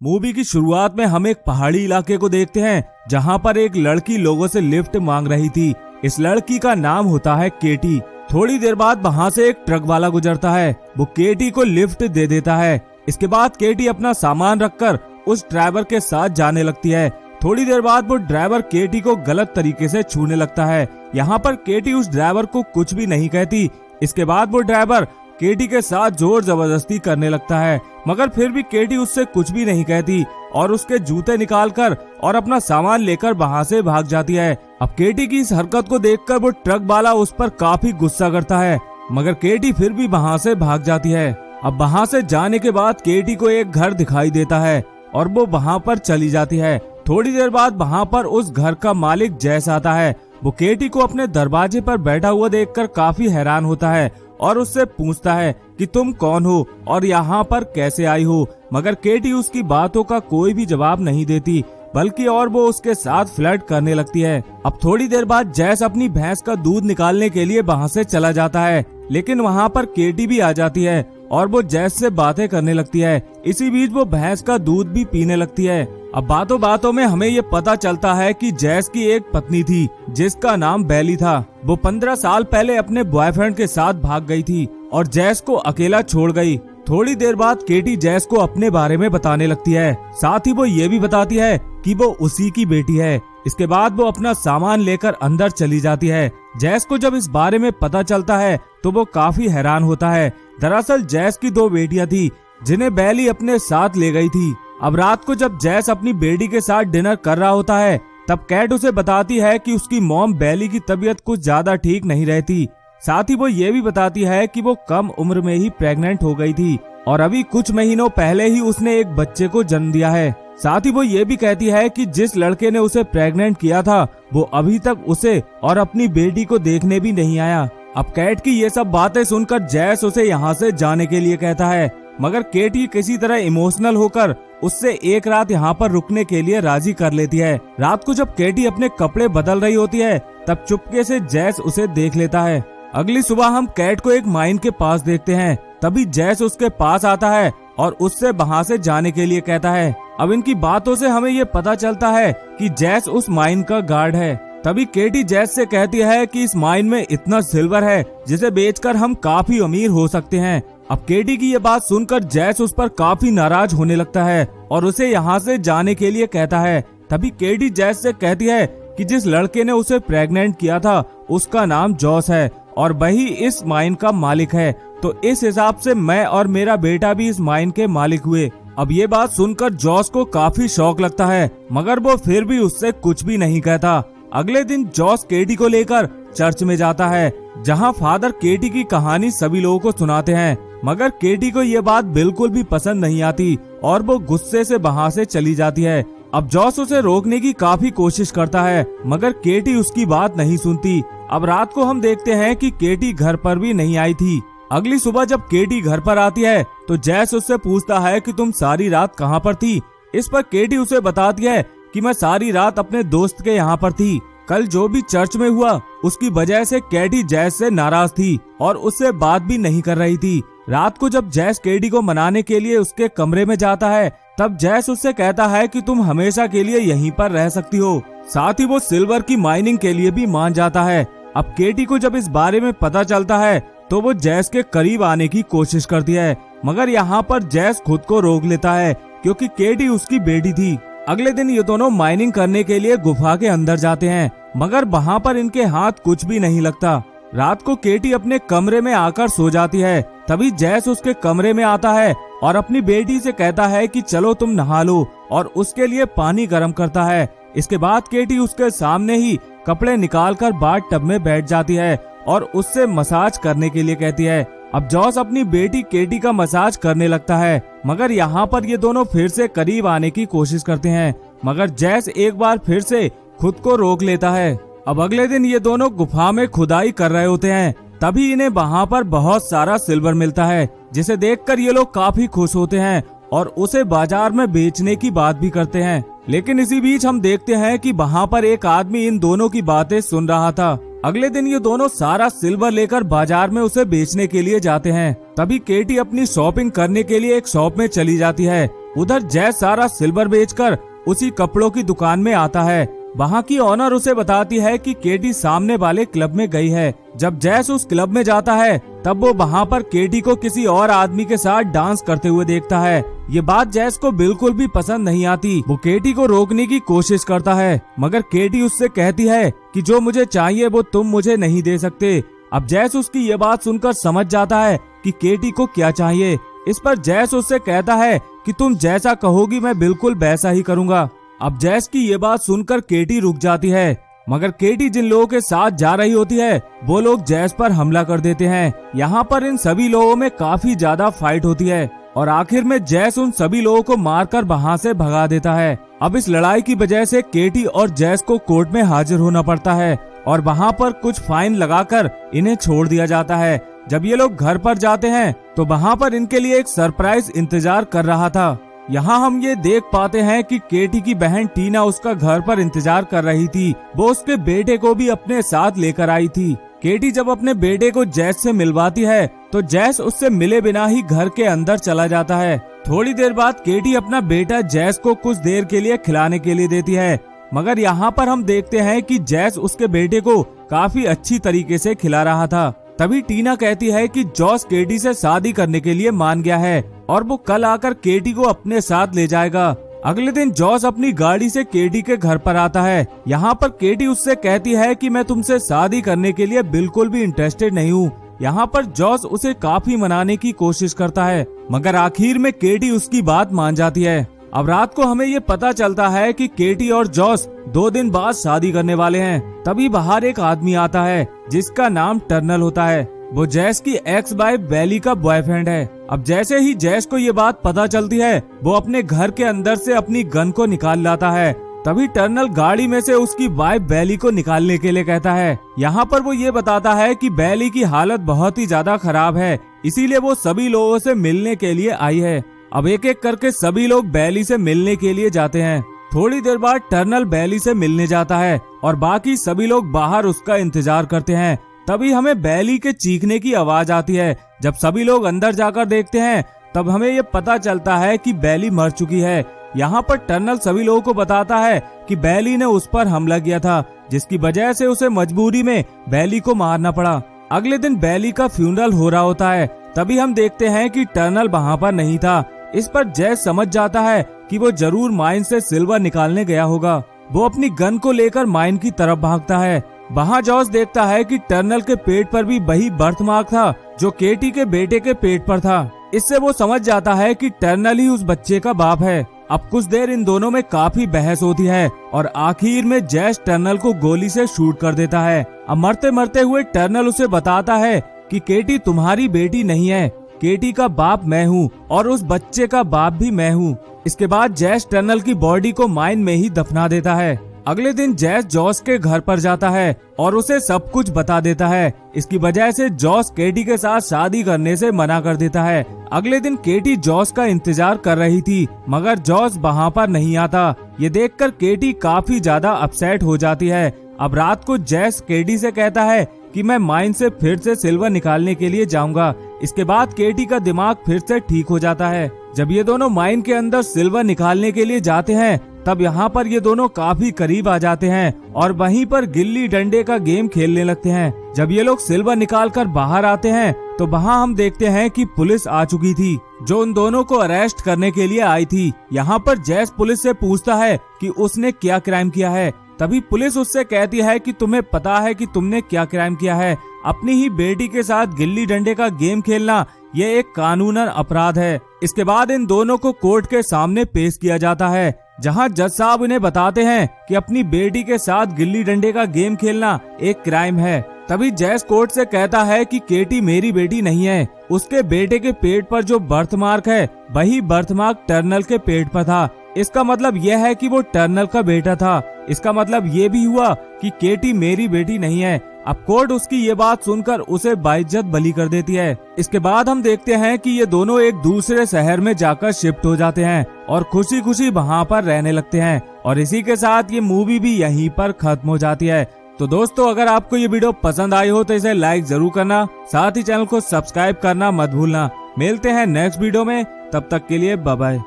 Movie की शुरुआत में हम एक पहाड़ी इलाके को देखते हैं जहां पर एक लड़की लोगों से लिफ्ट मांग रही थी। इस लड़की का नाम होता है केटी। थोड़ी देर बाद वहां से एक ट्रक वाला गुजरता है, वो केटी को लिफ्ट दे देता है। इसके बाद केटी अपना सामान रखकर उस ड्राइवर के साथ जाने लगती है। थोड़ी देर बाद वो ड्राइवर केटी को गलत तरीके से छूने लगता है। यहाँ पर केटी उस ड्राइवर को कुछ भी नहीं कहती। इसके बाद वो ड्राइवर केटी के साथ जोर जबरदस्ती करने लगता है, मगर फिर भी केटी उससे कुछ भी नहीं कहती और उसके जूते निकालकर और अपना सामान लेकर वहां से भाग जाती है। अब केटी की इस हरकत को देखकर वो ट्रक वाला उस पर काफी गुस्सा करता है, मगर केटी फिर भी वहां से भाग जाती है। अब वहां से जाने के बाद केटी को एक घर दिखाई देता है और वो वहां पर चली जाती है। थोड़ी देर बाद वहां पर उस घर का मालिक जैस आता है। वो केटी को अपने दरवाजे पर बैठा हुआ देखकर काफी हैरान होता है और उससे पूछता है कि तुम कौन हो और यहाँ पर कैसे आई हो, मगर केटी उसकी बातों का कोई भी जवाब नहीं देती, बल्कि और वो उसके साथ फ्लर्ट करने लगती है। अब थोड़ी देर बाद जैस अपनी भैंस का दूध निकालने के लिए वहाँ से चला जाता है, लेकिन वहाँ पर केटी भी आ जाती है और वो जैस से बातें करने लगती है। इसी बीच वो भैंस का दूध भी पीने लगती है। अब बातों बातों में हमें ये पता चलता है कि जैस की एक पत्नी थी जिसका नाम बेली था। वो 15 साल पहले अपने बॉयफ्रेंड के साथ भाग गई थी और जैस को अकेला छोड़ गई। थोड़ी देर बाद केटी जैस को अपने बारे में बताने लगती है, साथ ही वो ये भी बताती है कि वो उसी की बेटी है। इसके बाद वो अपना सामान लेकर अंदर चली जाती है। जैस को जब इस बारे में पता चलता है तो वो काफी हैरान होता है। दरअसल जैस की 2 बेटियां थी जिन्हें बेली अपने साथ ले गई थी। अब रात को जब जैस अपनी बेटी के साथ डिनर कर रहा होता है, तब कैट उसे बताती है कि उसकी मॉम बेली की तबीयत कुछ ज्यादा ठीक नहीं रहती। साथ ही वो ये भी बताती है कि वो कम उम्र में ही प्रेग्नेंट हो गई थी और अभी कुछ महीनों पहले ही उसने एक बच्चे को जन्म दिया है। साथ ही वो ये भी कहती है कि जिस लड़के ने उसे प्रेग्नेंट किया था वो अभी तक उसे और अपनी बेटी को देखने भी नहीं आया। अब कैट की ये सब बातें सुनकर जैस उसे यहाँ से जाने के लिए कहता है, मगर केटी किसी तरह इमोशनल होकर उससे एक रात यहाँ पर रुकने के लिए राजी कर लेती है। रात को जब केटी अपने कपड़े बदल रही होती है, तब चुपके से जैस उसे देख लेता है। अगली सुबह हम कैट को एक माइन के पास देखते हैं। तभी जैस उसके पास आता है और उससे वहाँ से जाने के लिए कहता है। अब इनकी बातों से हमें ये पता चलता है कि जैस उस माइन का गार्ड है। तभी केटी जैस से कहती है कि इस माइन में इतना सिल्वर है जिसे बेचकर हम काफी अमीर हो सकते हैं। अब केटी की ये बात सुनकर जैस उस पर काफी नाराज होने लगता है और उसे यहाँ से जाने के लिए कहता है। तभी केटी जैस से कहती है कि जिस लड़के ने उसे प्रेग्नेंट किया था उसका नाम जॉस है और वही इस माइन का मालिक है, तो इस हिसाब से मैं और मेरा बेटा भी इस माइन के मालिक हुए। अब ये बात सुनकर जॉस को काफी शौक लगता है, मगर वो फिर भी उससे कुछ भी नहीं कहता। अगले दिन जॉस केटी को लेकर चर्च में जाता है, जहां फादर केटी की कहानी सभी लोगों को सुनाते हैं, मगर केटी को ये बात बिल्कुल भी पसंद नहीं आती और वो गुस्से से वहां से चली जाती है। अब जॉस उसे रोकने की काफी कोशिश करता है, मगर केटी उसकी बात नहीं सुनती। अब रात को हम देखते हैं कि केटी घर पर भी नहीं आई थी। अगली सुबह जब केटी घर पर आती है तो जैस उससे पूछता है कि तुम सारी रात कहाँ पर थी। इस पर केटी उसे बताती है कि मैं सारी रात अपने दोस्त के यहाँ पर थी। कल जो भी चर्च में हुआ उसकी वजह से केटी जैस से नाराज थी और उससे बात भी नहीं कर रही थी। रात को जब जैस केटी को मनाने के लिए उसके कमरे में जाता है, तब जैस उससे कहता है कि तुम हमेशा के लिए यहीं पर रह सकती हो। साथ ही वो सिल्वर की माइनिंग के लिए भी मान जाता है। अब केटी को जब इस बारे में पता चलता है तो वो जैस के करीब आने की कोशिश करती है, मगर यहाँ पर जैस खुद को रोक लेता है क्योंकि केटी उसकी बेटी थी। अगले दिन ये दोनों माइनिंग करने के लिए गुफा के अंदर जाते हैं, मगर वहाँ पर इनके हाथ कुछ भी नहीं लगता। रात को केटी अपने कमरे में आकर सो जाती है। तभी जैस उसके कमरे में आता है और अपनी बेटी से कहता है कि चलो तुम नहा लो, और उसके लिए पानी गर्म करता है। इसके बाद केटी उसके सामने ही कपड़े निकालकर बाथ टब में बैठ जाती है और उससे मसाज करने के लिए कहती है। अब जॉस अपनी बेटी केटी का मसाज करने लगता है, मगर यहाँ पर ये दोनों फिर से करीब आने की कोशिश करते हैं, मगर जैस एक बार फिर से खुद को रोक लेता है। अब अगले दिन ये दोनों गुफा में खुदाई कर रहे होते हैं। तभी इन्हें वहाँ पर बहुत सारा सिल्वर मिलता है, जिसे देखकर ये लोग काफी खुश होते हैं और उसे बाजार में बेचने की बात भी करते हैं। लेकिन इसी बीच हम देखते हैं कि वहाँ पर एक आदमी इन दोनों की बातें सुन रहा था। अगले दिन ये दोनों सारा सिल्वर लेकर बाजार में उसे बेचने के लिए जाते हैं। तभी केटी अपनी शॉपिंग करने के लिए एक शॉप में चली जाती है, उधर जैस सारा सिल्वर बेचकर उसी कपड़ों की दुकान में आता है। वहाँ की ऑनर उसे बताती है कि केटी सामने वाले क्लब में गई है। जब जैस उस क्लब में जाता है तब वो वहाँ पर केटी को किसी और आदमी के साथ डांस करते हुए देखता है। ये बात जैस को बिल्कुल भी पसंद नहीं आती। वो केटी को रोकने की कोशिश करता है, मगर केटी उससे कहती है कि जो मुझे चाहिए वो तुम मुझे नहीं दे सकते। अब जैस उसकी ये बात सुनकर समझ जाता है कि केटी को क्या चाहिए। इस पर जैस उससे कहता है कि तुम जैसा कहोगी मैं बिल्कुल वैसा ही करूँगा। अब जैस की ये बात सुनकर केटी रुक जाती है, मगर केटी जिन लोगों के साथ जा रही होती है वो लोग जैस पर हमला कर देते हैं। यहाँ पर इन सभी लोगों में काफी ज्यादा फाइट होती है और आखिर में जैस उन सभी लोगों को मारकर वहाँ से भगा देता है। अब इस लड़ाई की वजह से केटी और जैस को कोर्ट में हाजिर होना पड़ता है और वहाँ पर कुछ फाइन लगाकर इन्हें छोड़ दिया जाता है। जब ये लोग घर पर जाते हैं तो वहाँ पर इनके लिए एक सरप्राइज इंतजार कर रहा था। यहाँ हम ये देख पाते हैं कि केटी की बहन टीना उसका घर पर इंतजार कर रही थी। वो उसके बेटे को भी अपने साथ लेकर आई थी। केटी जब अपने बेटे को जैस से मिलवाती है तो जैस उससे मिले बिना ही घर के अंदर चला जाता है। थोड़ी देर बाद केटी अपना बेटा जैस को कुछ देर के लिए खिलाने के लिए देती है, मगर यहाँ पर हम देखते हैं कि जैस उसके बेटे को काफी अच्छी तरीके से खिला रहा था। तभी टीना कहती है कि जॉस केटी से शादी करने के लिए मान गया है और वो कल आकर केटी को अपने साथ ले जाएगा। अगले दिन जॉस अपनी गाड़ी से केटी के घर पर आता है। यहाँ पर केटी उससे कहती है कि मैं तुमसे शादी करने के लिए बिल्कुल भी इंटरेस्टेड नहीं हूँ। यहाँ पर जॉस उसे काफी मनाने की कोशिश करता है, मगर आखिर में केटी उसकी बात मान जाती है। अब रात को हमें ये पता चलता है कि केटी और जॉस 2 दिन बाद शादी करने वाले हैं। तभी बाहर एक आदमी आता है जिसका नाम टर्नल होता है। वो जैस की एक्स वाइफ बेली का बॉयफ्रेंड है। अब जैसे ही जैस को ये बात पता चलती है वो अपने घर के अंदर से अपनी गन को निकाल लाता है। तभी टर्नल गाड़ी में से उसकी वाइफ बेली को निकालने के लिए कहता है। यहाँ पर वो ये बताता है कि बेली की हालत बहुत ही ज्यादा खराब है, इसीलिए वो सभी लोगों से मिलने के लिए आई है। अब एक एक करके सभी लोग बेली से मिलने के लिए जाते हैं। थोड़ी देर बाद टर्नल बेली से मिलने जाता है और बाकी सभी लोग बाहर उसका इंतजार करते हैं। तभी हमें बेली के चीखने की आवाज आती है। जब सभी लोग अंदर जाकर देखते हैं तब हमें ये पता चलता है कि बेली मर चुकी है। यहाँ पर टर्नल सभी लोगों को बताता है कि बेली ने उस पर हमला किया था, जिसकी वजह से उसे मजबूरी में बेली को मारना पड़ा। अगले दिन बेली का फ्यूनरल हो रहा होता है। तभी हम देखते हैं कि टर्नल वहाँ पर नहीं था। इस पर जैस समझ जाता है कि वो जरूर माइन से सिल्वर निकालने गया होगा। वो अपनी गन को लेकर माइन की तरफ भागता है। वहाँ जॉस देखता है कि टर्नल के पेट पर भी वही बर्थमार्क था जो केटी के बेटे के पेट पर था। इससे वो समझ जाता है कि टर्नल ही उस बच्चे का बाप है। अब कुछ देर इन दोनों में काफी बहस होती है और आखिर में जैस टर्नल को गोली से शूट कर देता है। अब मरते मरते हुए टर्नल उसे बताता है कि केटी तुम्हारी बेटी नहीं है, केटी का बाप मैं हूँ और उस बच्चे का बाप भी मैं हूँ। इसके बाद जैस टर्नल की बॉडी को माइन में ही दफना देता है। अगले दिन जैस जॉस के घर पर जाता है और उसे सब कुछ बता देता है। इसकी वजह से जॉस केटी के साथ शादी करने से मना कर देता है। अगले दिन केटी जॉस का इंतजार कर रही थी, मगर जॉस वहाँ पर नहीं आता। ये देखकर केटी काफी ज्यादा अपसेट हो जाती है। अब रात को जैस केटी से कहता है कि मैं माइन से फिर से सिल्वर निकालने के लिए जाऊंगा। इसके बाद केटी का दिमाग फिर से ठीक हो जाता है। जब ये दोनों माइन के अंदर सिल्वर निकालने के लिए जाते हैं तब यहाँ पर ये दोनों काफी करीब आ जाते हैं और वहीं पर गिल्ली डंडे का गेम खेलने लगते हैं। जब ये लोग सिल्वर निकाल कर बाहर आते हैं तो वहाँ हम देखते हैं कि पुलिस आ चुकी थी जो उन दोनों को अरेस्ट करने के लिए आई थी। यहाँ पर जैस पुलिस से पूछता है कि उसने क्या क्राइम किया है। तभी पुलिस उससे कहती है कि तुम्हें पता है कि तुमने क्या क्राइम किया है, अपनी ही बेटी के साथ गिल्ली डंडे का गेम खेलना ये एक कानूनन अपराध है। इसके बाद इन दोनों को कोर्ट के सामने पेश किया जाता है, जहां जज साहब इन्हें बताते हैं कि अपनी बेटी के साथ गिल्ली डंडे का गेम खेलना एक क्राइम है। तभी जैस कोर्ट से कहता है कि केटी मेरी बेटी नहीं है, उसके बेटे के पेट पर जो बर्थमार्क है वही बर्थमार्क टर्नल के पेट पर था। इसका मतलब यह है कि वो टर्नल का बेटा था। इसका मतलब ये भी हुआ कि केटी मेरी बेटी नहीं है। अब कोर्ट उसकी ये बात सुनकर उसे बाइज्जत बरी कर देती है। इसके बाद हम देखते हैं कि ये दोनों एक दूसरे शहर में जाकर शिफ्ट हो जाते हैं और खुशी खुशी वहाँ पर रहने लगते हैं। और इसी के साथ ये मूवी भी यहीं पर खत्म हो जाती है। तो दोस्तों, अगर आपको ये वीडियो पसंद आई हो तो इसे लाइक जरूर करना, साथ ही चैनल को सब्सक्राइब करना मत भूलना। मिलते हैं नेक्स्ट वीडियो में, तब तक के लिए बाय बाय।